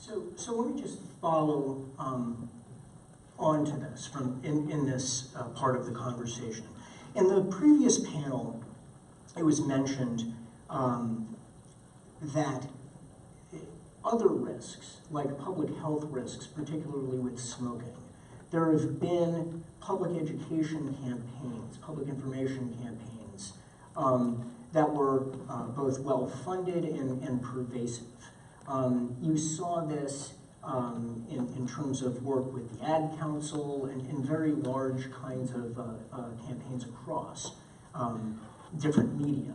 So let me just follow on to this from in this part of the conversation. In the previous panel, it was mentioned that other risks, like public health risks, particularly with smoking, there have been public education campaigns, public information campaigns that were both well-funded and pervasive. You saw this in terms of work with the Ad Council and very large kinds of campaigns across different media.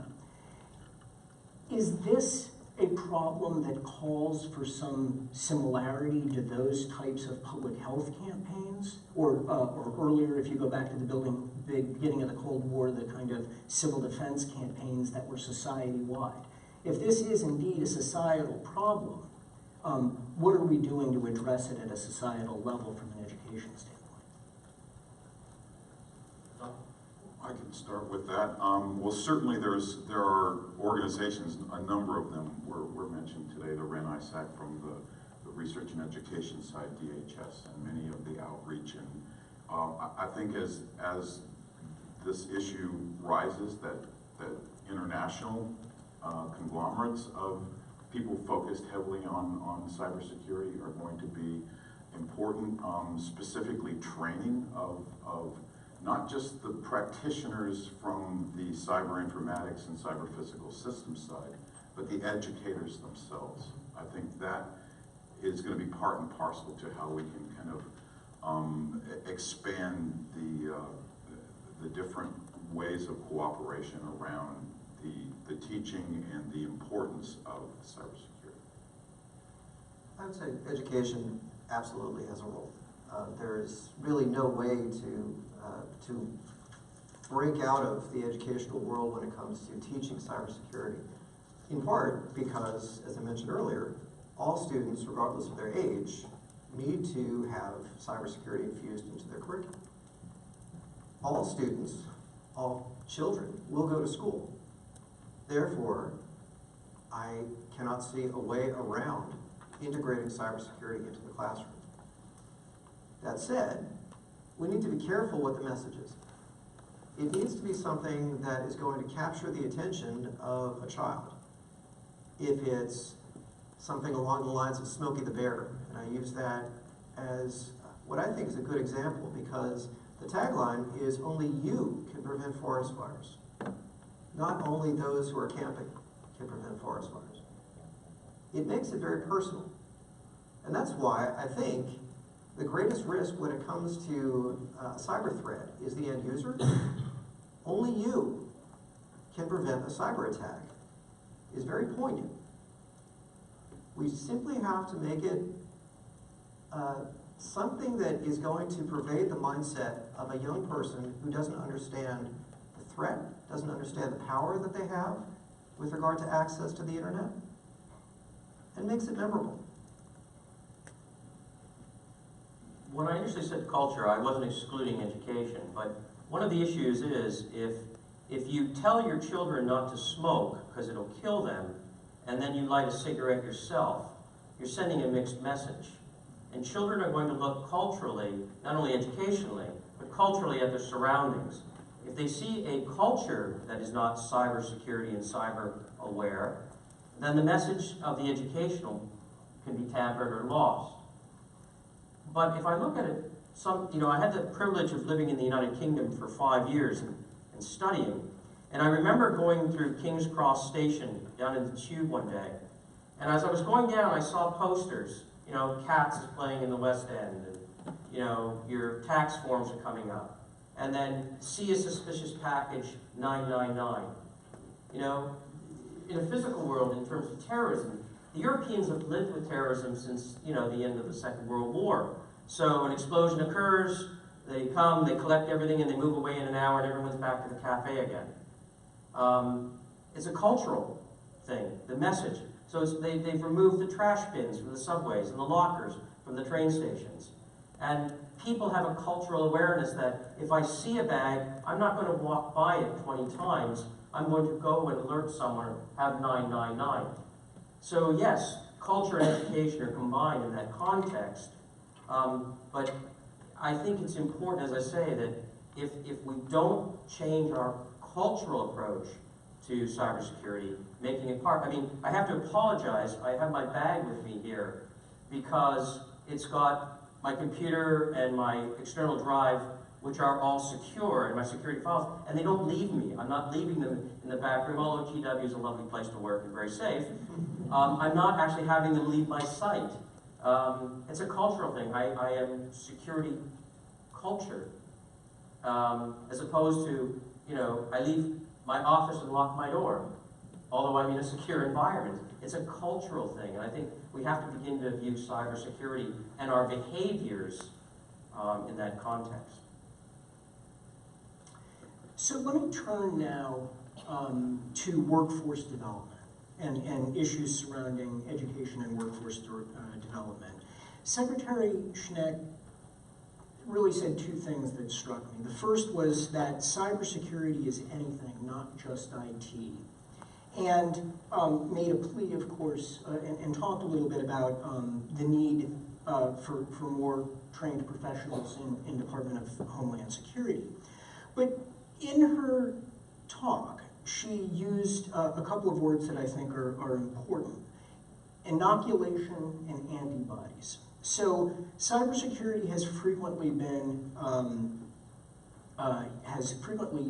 Is this a problem that calls for some similarity to those types of public health campaigns? Or earlier, if you go back to the beginning of the Cold War, the kind of civil defense campaigns that were society-wide. If this is indeed a societal problem, what are we doing to address it at a societal level from an education standpoint? I can start with that. Well, certainly there are organizations, a number of them were mentioned today, the REN-ISAC from the research and education side, DHS, and many of the outreach. And I think as this issue rises, that international conglomerates of people focused heavily on cybersecurity are going to be important, specifically training of not just the practitioners from the cyber informatics and cyber physical systems side, but the educators themselves. I think that is going to be part and parcel to how we can kind of expand the different ways of cooperation around the teaching and the importance of cybersecurity. I would say education absolutely has a role. There is really no way to break out of the educational world when it comes to teaching cybersecurity. In part because, as I mentioned earlier, all students, regardless of their age, need to have cybersecurity infused into their curriculum. All students, all children will go to school. Therefore, I cannot see a way around integrating cybersecurity into the classroom. That said, we need to be careful what the message is. It needs to be something that is going to capture the attention of a child. If it's something along the lines of Smokey the Bear, and I use that as what I think is a good example because the tagline is only you can prevent forest fires. Not only those who are camping can prevent forest fires. It makes it very personal. And that's why I think the greatest risk when it comes to a cyber threat is the end user. Only you can prevent a cyber attack is very poignant. We simply have to make it something that is going to pervade the mindset of a young person who doesn't understand the threat, doesn't understand the power that they have with regard to access to the internet, and makes it memorable. When I initially said culture, I wasn't excluding education, but one of the issues is if you tell your children not to smoke because it'll kill them, and then you light a cigarette yourself, you're sending a mixed message. And children are going to look culturally, not only educationally, but culturally at their surroundings. If they see a culture that is not cybersecurity and cyber aware, then the message of the educational can be tampered or lost. But if I look at it, I had the privilege of living in the United Kingdom for 5 years and studying. And I remember going through King's Cross Station down in the tube one day. And as I was going down, I saw posters. Cats is playing in the West End. And, your tax forms are coming up. And then, see a suspicious package, 999. In a physical world, in terms of terrorism, the Europeans have lived with terrorism since, the end of the Second World War. So an explosion occurs, they come, they collect everything, and they move away in an hour, and everyone's back to the cafe again. It's a cultural thing, the message. So they've removed the trash bins from the subways and the lockers from the train stations. And people have a cultural awareness that if I see a bag, I'm not going to walk by it 20 times. I'm going to go and alert someone, have 999. So yes, culture and education are combined in that context. But I think it's important, as I say, that if we don't change our cultural approach to cybersecurity, making it part, I mean, I have to apologize, I have my bag with me here because it's got my computer and my external drive, which are all secure, and my security files, and they don't leave me. I'm not leaving them in the back room, although GW is a lovely place to work and very safe. I'm not actually having them leave my site. It's a cultural thing. I am security culture. As opposed to, you know, I leave my office and lock my door, although I'm in a secure environment. It's a cultural thing, and I think we have to begin to view cybersecurity and our behaviors in that context. So let me turn now to workforce development and issues surrounding education and workforce development. Secretary Schneck really said two things that struck me. The first was that cybersecurity is anything, not just IT. And made a plea, of course, and talked a little bit about the need for more trained professionals in Department of Homeland Security. But in her talk, she used a couple of words that I think are important: inoculation and antibodies. So cybersecurity has frequently been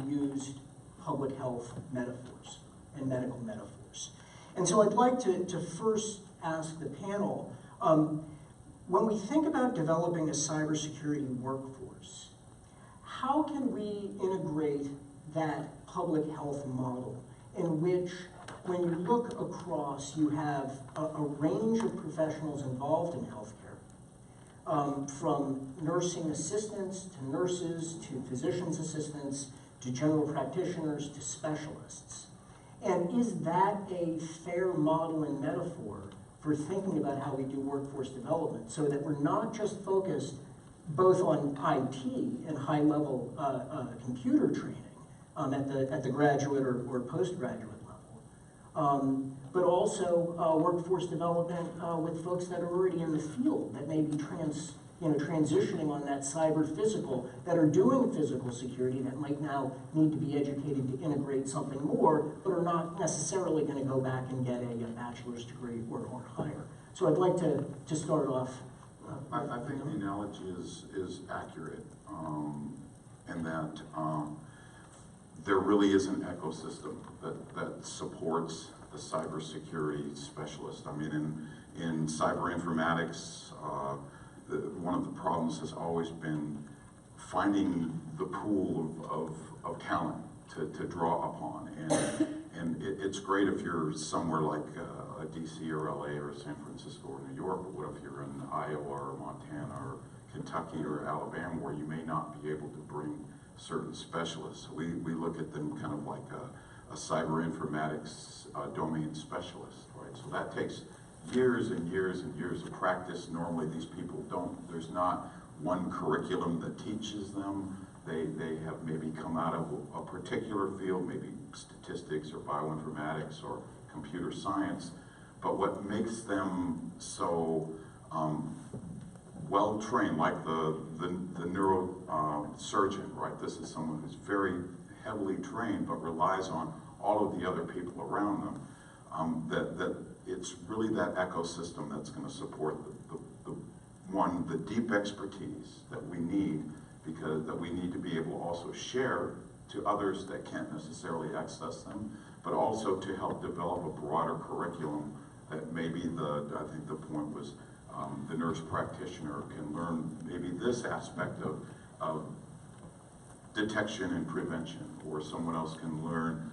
used public health metaphors and medical metaphors. And so I'd like to first ask the panel, when we think about developing a cybersecurity workforce, how can we integrate that public health model in which, when you look across, you have a range of professionals involved in healthcare, from nursing assistants to nurses to physician's assistants to general practitioners to specialists? And is that a fair model and metaphor for thinking about how we do workforce development, so that we're not just focused both on IT and high-level computer training at the graduate or postgraduate level, but also workforce development with folks that are already in the field, that may be transitioning on that cyber-physical, that are doing physical security, that might now need to be educated to integrate something more, but are not necessarily going to go back and get a bachelor's degree or higher. So I'd like to start off. I think the analogy is accurate, in that there really is an ecosystem that supports the cybersecurity specialist. I mean, in cyber informatics, one of the problems has always been finding the pool of talent to draw upon. And it's great if you're somewhere like a DC or LA or San Francisco or New York, but what if you're in Iowa or Montana or Kentucky or Alabama, where you may not be able to bring certain specialists? We look at them kind of like a cyber informatics domain specialist, right? So that takes years and years and years of practice. Normally these people there's not one curriculum that teaches them. They have maybe come out of a particular field, maybe statistics or bioinformatics or computer science. But what makes them so well trained, like the neurosurgeon, right? This is someone who's very heavily trained but relies on all of the other people around them. That it's really that ecosystem that's going to support the deep expertise that we need, because that we need to be able to also share to others that can't necessarily access them, but also to help develop a broader curriculum that maybe I think the point was the nurse practitioner can learn maybe this aspect of detection and prevention, or someone else can learn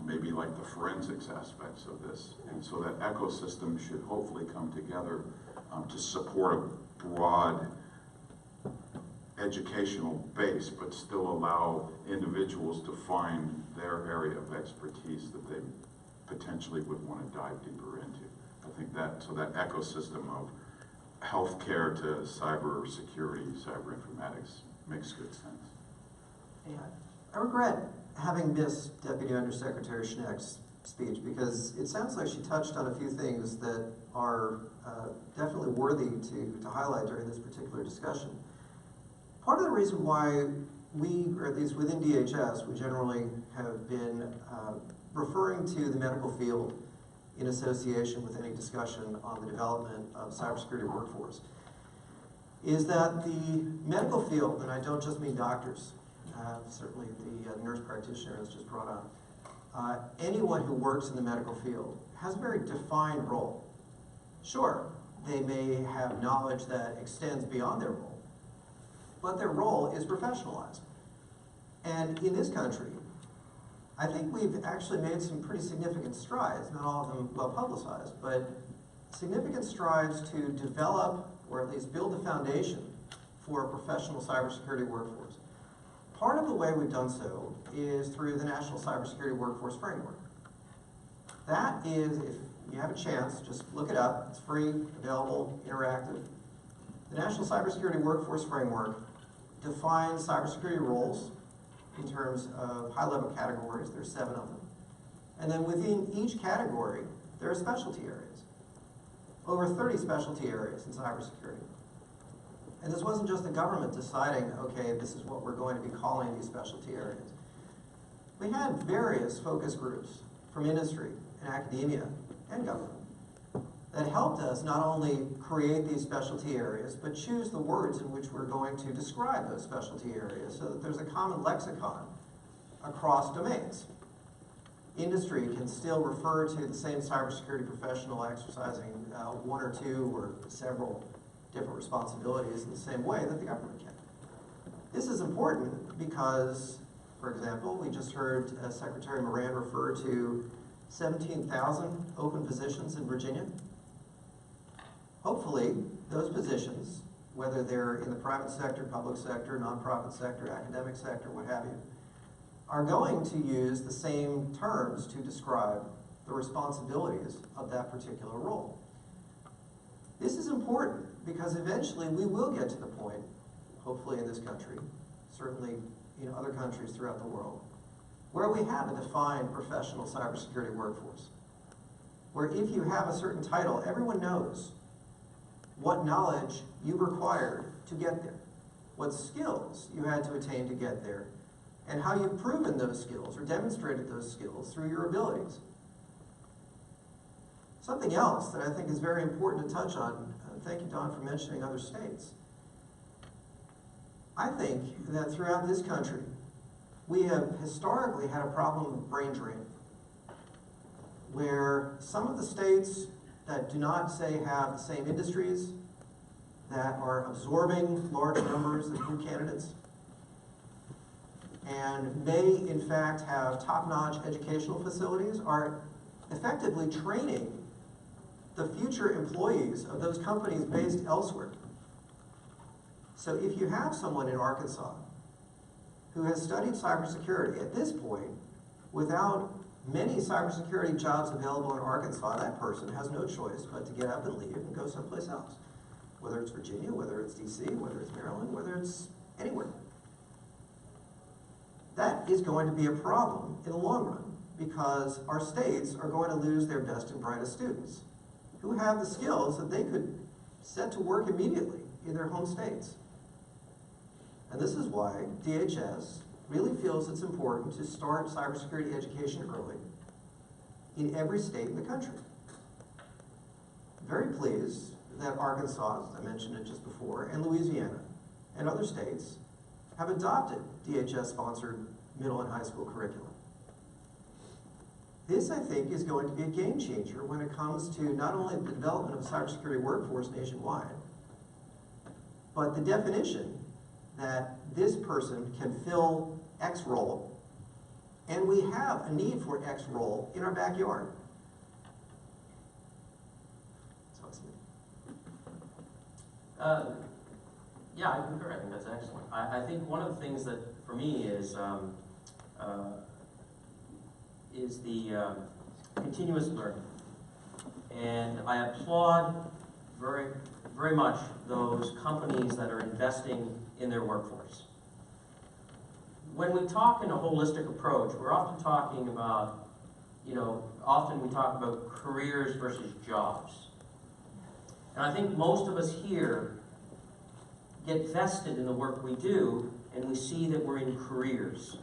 maybe like the forensics aspects of this. And so that ecosystem should hopefully come together to support a broad educational base, but still allow individuals to find their area of expertise that they potentially would want to dive deeper into. I think that ecosystem of healthcare to cyber security, cyber informatics makes good sense. Yeah. I regret having missed Deputy Undersecretary Schneck's speech, because it sounds like she touched on a few things that are definitely worthy to highlight during this particular discussion. Part of the reason why we, or at least within DHS, we generally have been referring to the medical field in association with any discussion on the development of cybersecurity workforce, is that the medical field, and I don't just mean doctors, certainly the nurse practitioner has just brought up, anyone who works in the medical field has a very defined role. Sure, they may have knowledge that extends beyond their role, but their role is professionalized. And in this country, I think we've actually made some pretty significant strides, not all of them well publicized, but significant strides to develop, or at least build the foundation for a professional cybersecurity workforce. Part of the way we've done so is through the National Cybersecurity Workforce Framework. That is, if you have a chance, just look it up. It's free, available, interactive. The National Cybersecurity Workforce Framework defines cybersecurity roles in terms of high-level categories. There's 7 of them. And then within each category, there are specialty areas. Over 30 specialty areas in cybersecurity. And this wasn't just the government deciding, okay, this is what we're going to be calling these specialty areas. We had various focus groups from industry and academia and government that helped us not only create these specialty areas, but choose the words in which we're going to describe those specialty areas so that there's a common lexicon across domains. Industry can still refer to the same cybersecurity professional exercising 1 or 2 or several different responsibilities in the same way that the government can. This is important because, for example, we just heard Secretary Moran refer to 17,000 open positions in Virginia. Hopefully, those positions, whether they're in the private sector, public sector, nonprofit sector, academic sector, what have you, are going to use the same terms to describe the responsibilities of that particular role. This is important because eventually we will get to the point, hopefully in this country, certainly in other countries throughout the world, where we have a defined professional cybersecurity workforce, where if you have a certain title, everyone knows what knowledge you required to get there, what skills you had to attain to get there, and how you've proven those skills or demonstrated those skills through your abilities. Something else that I think is very important to touch on, thank you, Don, for mentioning other states. I think that throughout this country, we have historically had a problem with brain drain, where some of the states that do not, say, have the same industries, that are absorbing large numbers of new candidates, and may, in fact, have top-notch educational facilities, are effectively training the future employees of those companies based elsewhere. So if you have someone in Arkansas who has studied cybersecurity at this point, without many cybersecurity jobs available in Arkansas, that person has no choice but to get up and leave and go someplace else. Whether it's Virginia, whether it's DC, whether it's Maryland, whether it's anywhere. That is going to be a problem in the long run because our states are going to lose their best and brightest students who have the skills that they could set to work immediately in their home states. And this is why DHS really feels it's important to start cybersecurity education early in every state in the country. Very pleased that Arkansas, as I mentioned it just before, and Louisiana and other states have adopted DHS-sponsored middle and high school curriculum. This, I think, is going to be a game changer when it comes to not only the development of a cybersecurity workforce nationwide, but the definition that this person can fill X role, and we have a need for X role in our backyard. So it's Yeah, I concur. I think that's excellent. I think one of the things that, for me, is the continuous learning. And I applaud very, very much those companies that are investing in their workforce. When we talk in a holistic approach, we're often talking about, often we talk about careers versus jobs. And I think most of us here get vested in the work we do, and we see that we're in careers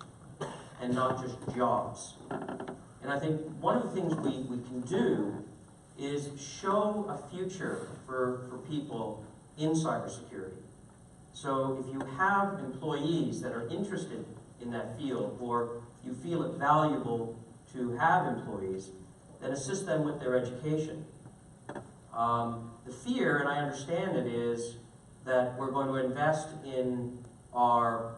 and not just jobs. And I think one of the things we can do is show a future for people in cybersecurity. So if you have employees that are interested in that field, or you feel it valuable to have employees, then assist them with their education. The fear, and I understand it, is that we're going to invest in our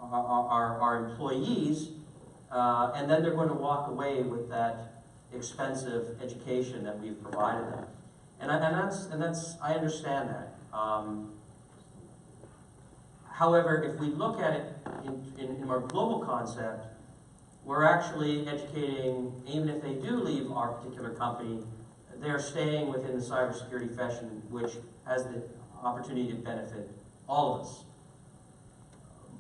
employees, and then they're going to walk away with that expensive education that we've provided them. And that's I understand that. However, if we look at it in our global concept, we're actually educating, even if they do leave our particular company, they're staying within the cybersecurity profession, which has the opportunity to benefit all of us.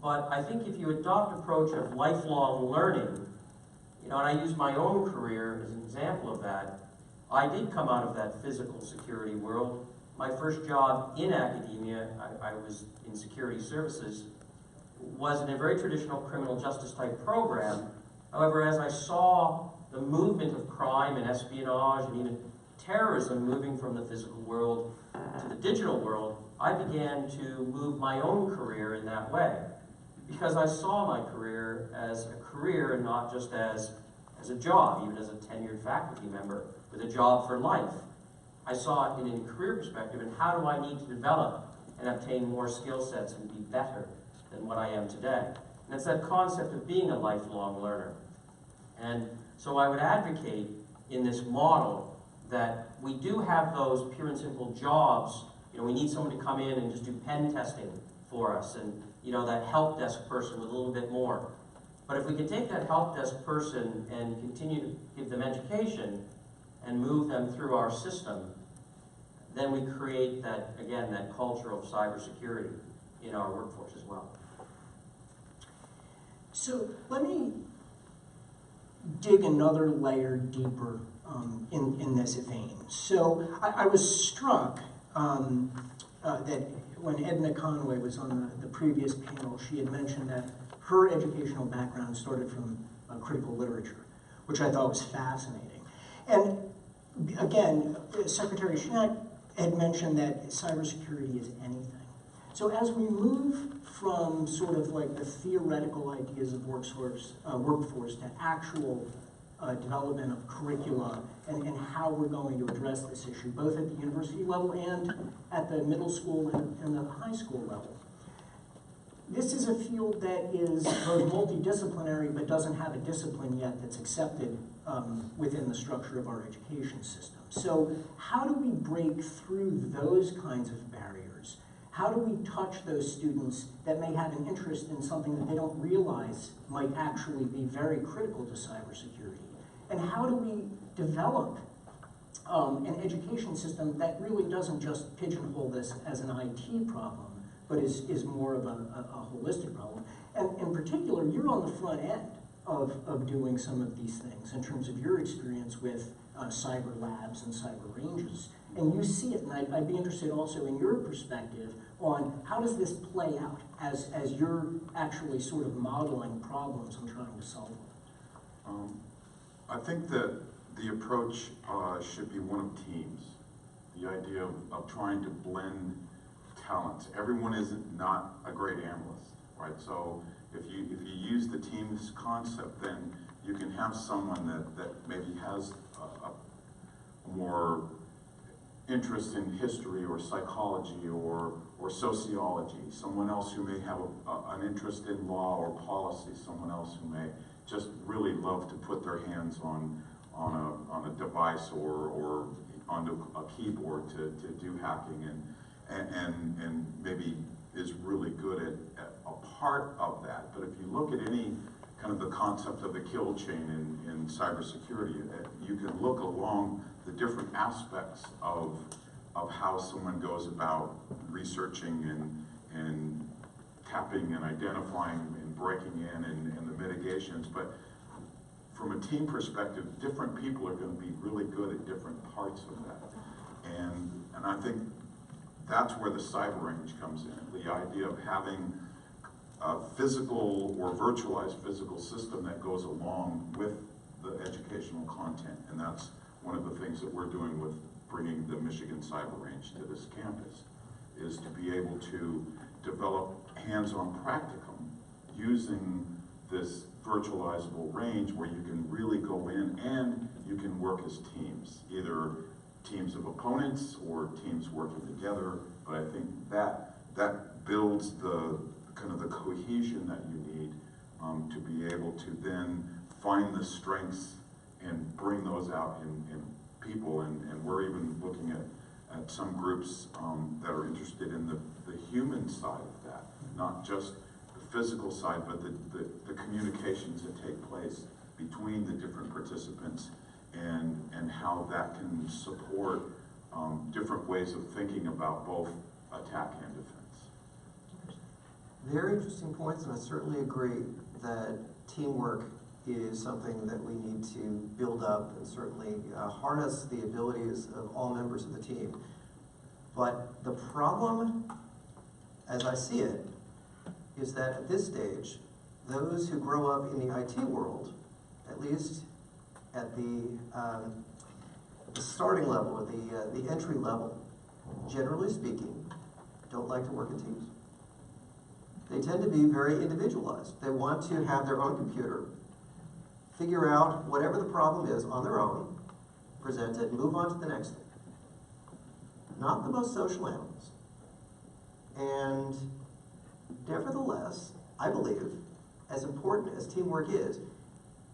But I think if you adopt an approach of lifelong learning, and I use my own career as an example of that, I did come out of that physical security world. My first job in academia, I was in security services, was in a very traditional criminal justice type program. However, as I saw the movement of crime and espionage and even terrorism moving from the physical world to the digital world, I began to move my own career in that way, because I saw my career as a career and not just as a job, even as a tenured faculty member with a job for life. I saw it in a career perspective, and how do I need to develop and obtain more skill sets and be better than what I am today. And it's that concept of being a lifelong learner. And so I would advocate in this model that we do have those pure and simple jobs. We need someone to come in and just do pen testing for us, and that help desk person with a little bit more. But if we can take that help desk person and continue to give them education and move them through our system, then we create that, again, that culture of cybersecurity in our workforce as well. So let me dig another layer deeper in this vein. So I was struck that when Edna Conway was on the previous panel, she had mentioned that her educational background started from critical literature, which I thought was fascinating. And again, Secretary Schnack had mentioned that cybersecurity is anything. So as we move from sort of like the theoretical ideas of workforce to actual development of curricula and how we're going to address this issue, both at the university level and at the middle school and the high school level. This is a field that is both multidisciplinary but doesn't have a discipline yet that's accepted within the structure of our education system. So how do we break through those kinds of barriers? How do we touch those students that may have an interest in something that they don't realize might actually be very critical to cybersecurity? And how do we develop an education system that really doesn't just pigeonhole this as an IT problem, but is more of a holistic problem? And in particular, you're on the front end of doing some of these things in terms of your experience with cyber labs and cyber ranges. And you see it, and I'd be interested also in your perspective on how does this play out as you're actually sort of modeling problems and trying to solve them. I think that the approach should be one of teams. The idea of trying to blend talents. Everyone is not a great analyst, right? So if you use the teams concept, then you can have someone that maybe has a more interest in history or psychology or sociology, someone else who may have an interest in law or policy, someone else who may just really love to put their hands on a device or onto a keyboard to do hacking and maybe is really good at a part of that. But if you look at any kind of the concept of the kill chain in cybersecurity, you can look along the different aspects of how someone goes about researching and tapping and identifying and breaking in and the mitigations. But from a team perspective, different people are going to be really good at different parts of that. And I think that's where the cyber range comes in. The idea of having a physical or virtualized physical system that goes along with the educational content. And that's one of the things that we're doing with bringing the Michigan Cyber Range to this campus, is to be able to develop hands-on practicum using this virtualizable range where you can really go in and you can work as teams, either teams of opponents or teams working together. But I think that builds the kind of the cohesion that you need to be able to then find the strengths and bring those out in people. And we're even looking at some groups that are interested in the human side of that, not just the physical side, but the communications that take place between the different participants, and how that can support different ways of thinking about both attack and defense. Very interesting points, and I certainly agree that teamwork is something that we need to build up and certainly harness the abilities of all members of the team. But the problem, as I see it, is that at this stage, those who grow up in the IT world, at least at the starting level, or the entry level, generally speaking, don't like to work in teams. They tend to be very individualized. They want to have their own computer, figure out whatever the problem is on their own, present it, and move on to the next thing. Not the most social animals. And nevertheless, I believe, as important as teamwork is,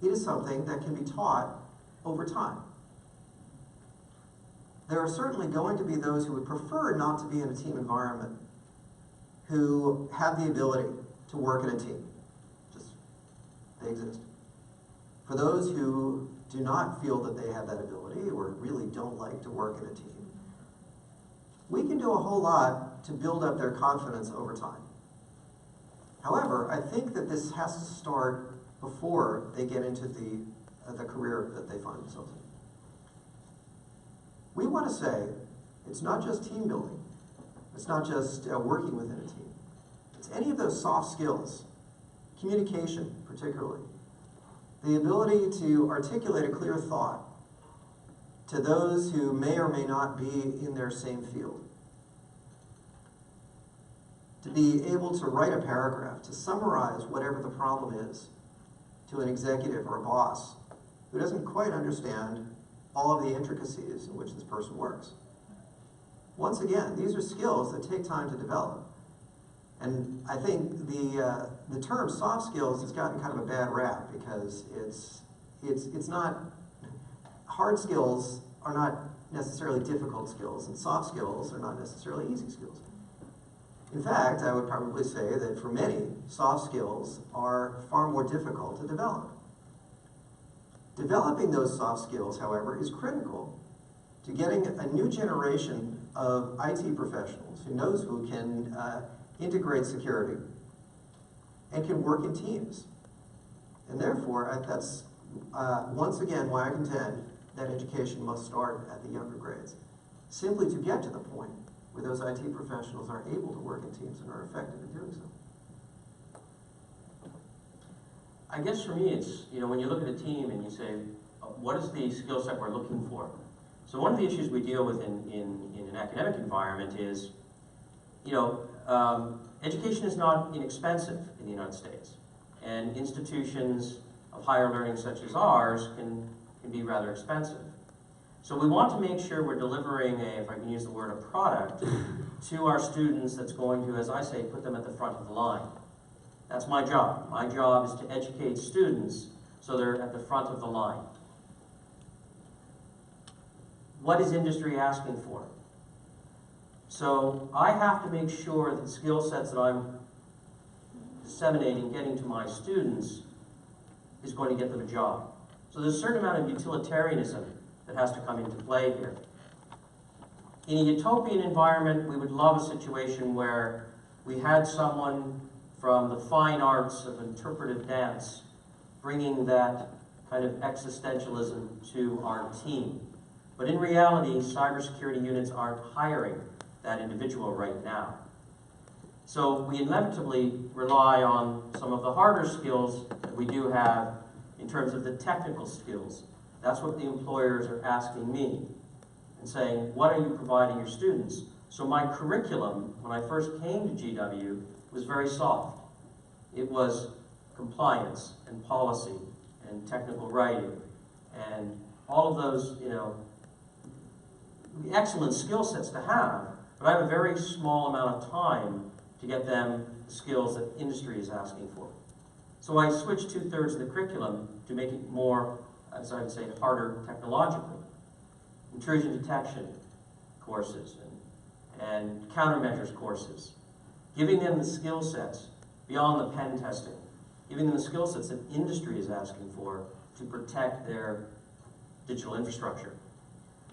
it is something that can be taught over time. There are certainly going to be those who would prefer not to be in a team environment, who have the ability to work in a team. Just, they exist. For those who do not feel that they have that ability, or really don't like to work in a team, we can do a whole lot to build up their confidence over time. However, I think that this has to start before they get into the career that they find themselves in. We want to say, it's not just team building. It's not just working within a team. It's any of those soft skills, communication particularly, the ability to articulate a clear thought to those who may or may not be in their same field, to be able to write a paragraph, to summarize whatever the problem is to an executive or a boss who doesn't quite understand all of the intricacies in which this person works. Once again, these are skills that take time to develop. And I think the term soft skills has gotten kind of a bad rap because it's not, hard skills are not necessarily difficult skills, and soft skills are not necessarily easy skills. In fact, I would probably say that for many, soft skills are far more difficult to develop. Developing those soft skills, however, is critical to getting a new generation of IT professionals who can integrate security and can work in teams. And therefore, that's once again why I contend that education must start at the younger grades, simply to get to the point where those IT professionals are able to work in teams and are effective in doing so. I guess for me, it's, when you look at a team and you say, what is the skill set we're looking for? So one of the issues we deal with in an academic environment is, education is not inexpensive in the United States. And institutions of higher learning such as ours can be rather expensive. So we want to make sure we're delivering if I can use the word, a product to our students that's going to, as I say, put them at the front of the line. That's my job. My job is to educate students so they're at the front of the line. What is industry asking for? So I have to make sure that the skill sets that I'm disseminating, getting to my students, is going to get them a job. So there's a certain amount of utilitarianism that has to come into play here. In a utopian environment, we would love a situation where we had someone from the fine arts of interpretive dance bringing that kind of existentialism to our team. But in reality, cybersecurity units aren't hiring that individual right now. So we inevitably rely on some of the harder skills that we do have in terms of the technical skills. That's what the employers are asking me and saying, what are you providing your students? So my curriculum, when I first came to GW, was very soft. It was compliance and policy and technical writing and all of those, excellent skill sets to have, but I have a very small amount of time to get them the skills that industry is asking for. So I switched 2/3 of the curriculum to make it more, as I would say, harder technologically. Intrusion detection courses and countermeasures courses, giving them the skill sets beyond the pen testing, giving them the skill sets that industry is asking for to protect their digital infrastructure.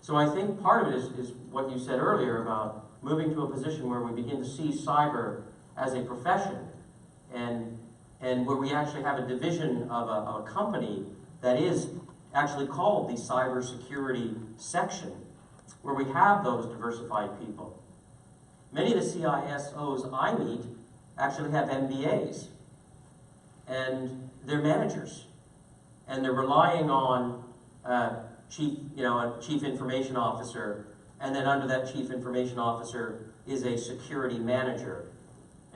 So I think part of it is what you said earlier about moving to a position where we begin to see cyber as a profession and where we actually have a division of a company that is actually called the Cybersecurity section, where we have those diversified people. Many of the CISOs I meet actually have MBAs, and they're managers, and they're relying on a chief information officer, and then under that chief information officer is a security manager,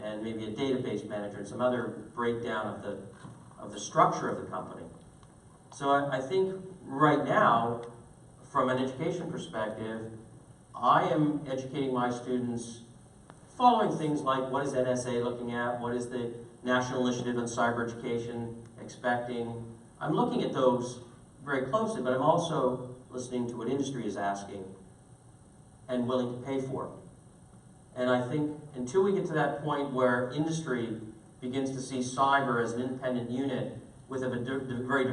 and maybe a database manager, and some other breakdown of the structure of the company. So I think right now, from an education perspective, I am educating my students following things like what is NSA looking at, what is the National Initiative on Cyber Education expecting. I'm looking at those very closely, but I'm also listening to what industry is asking and willing to pay for. And I think until we get to that point where industry begins to see cyber as an independent unit with a very